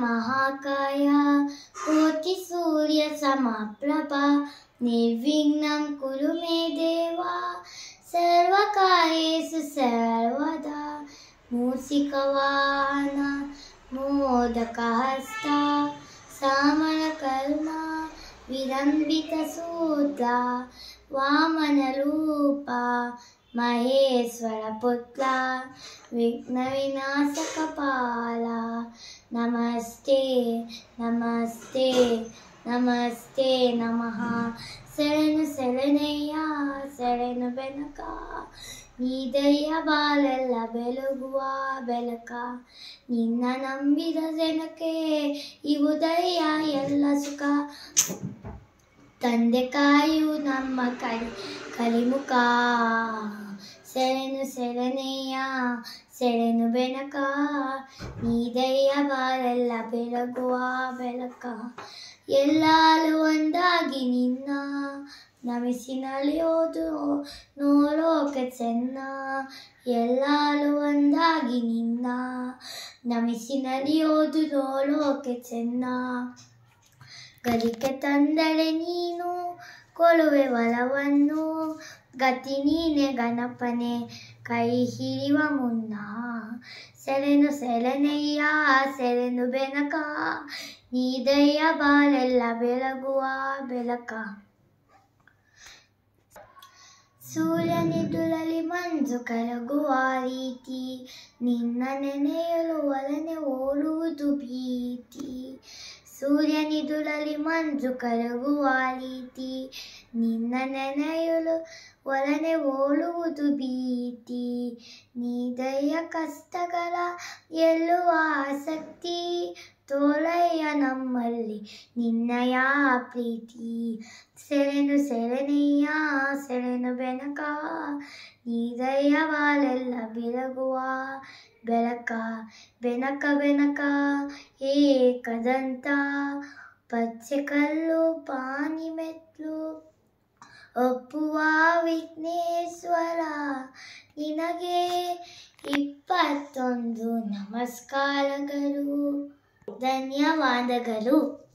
महाकाय कोटिसूर्यसमप्रभा निर्विघ्नं कुरु मे देव सर्वकार्येषु सर्वदा मूषिकवाहन मोदकहस्ता सामनकर्मा विलम्बितसूत्रा वामनरूपा महेश्वरपुत्रा विघ्नविनाशकपाला नमस्ते नमस्ते नमस्ते नमः शरणु शरणಯ್ಯ ಶರಣು ಬೆನಕ ನೀದಯ್ಯ ಬಾಳೆಲ್ಲ ಬೆಳಗುವ ಬೆಳಕ ನಿನ್ನ ನಂಬಿದ ಜನಕ್ಕೆ ಇವುದಯ್ಯ ಎಲ್ಲ ಸುಖ ತಂದೆ ಕಾಯು ನಮ್ಮ ಕಲಿಮುಖ ಶರಣು ಶರಣಯ್ಯ ಶರಣು ಬೆನಕ ನೀದಯ್ಯ ಬಾಳೆಲ್ಲ ಬೆಳಗುವ ಬೆಳಕ ಎಲ್ಲಾಲು ಒಂದಾಗಿ ನಿನ್ನ ನಮಿಸಿ ನಲಿಯೋದು ನೋಡೋಕೆ ಚೆನ್ನ ಎಲ್ಲಾಲು ಒಂದಾಗಿ ನಿನ್ನ ನಮಿಸಿ ನಲಿಯೋದು ನೋಡೋಕೆ ಚೆನ್ನ ಗರಿಕೆ ತಂದರೆ ನೀನು ಕೊಡುವೆ ವರವನ್ನು ಗತಿ ನೀನೆ ಗಣಪನೆ ಕೈ ಹಿಡಿಯುವ ಮುನ್ನ ಶರಣು ಶರಣಯ್ಯ ಶರಣು ಬೆನಕ ನೀದಯ್ಯ ಬಾಳೆಲ್ಲ ಬೆಳಗುವ ಬೆಳಕ ಸೂರ್ಯನಿದುಳಲಿ ಮಂಜು ಕರಗುವ ರೀತಿ ನಿನ್ನ ನೆನೆಯಲು ಒಲನೆ ಓಡುವುದು ಭೀತಿ ಸೂರ್ಯನಿದುಳಲಿ ಮಂಜು ಕರಗುವ ರೀತಿ ನಿನ್ನ ನೆನೆಯಲು ಒಲನೆ ಓಡುವುದು ಭೀತಿ ನೀದಯ್ಯ ಕಷ್ಟಗಳ ಗೆಲ್ಲುವ ಆಸಕ್ತಿ ತೋಳಯ್ಯ ನಮ್ಮಲ್ಲಿ ನಿನ್ನಯ ಪ್ರೀತಿ ಶರಣು ಶರಣಯ್ಯ ಶರಣು ಬೆನಕ ನೀದಯ್ಯ ಬಾಳೆಲ್ಲ ಬೆಳಗುವ ಬೆಳಕ ಬೆನಕ ಬೆನಕ ಏಕದಂತ ಪಚ್ಚೆ ಕಲ್ಲು ಪಾನಿ ಮೆಟ್ಲು ಒಪ್ಪುವ ವಿಘ್ನೇಶ್ವರ ನಿನಗೆ 21 ನಮಸ್ಕಾರಗಳು ಧನ್ಯವಾದಗಳು.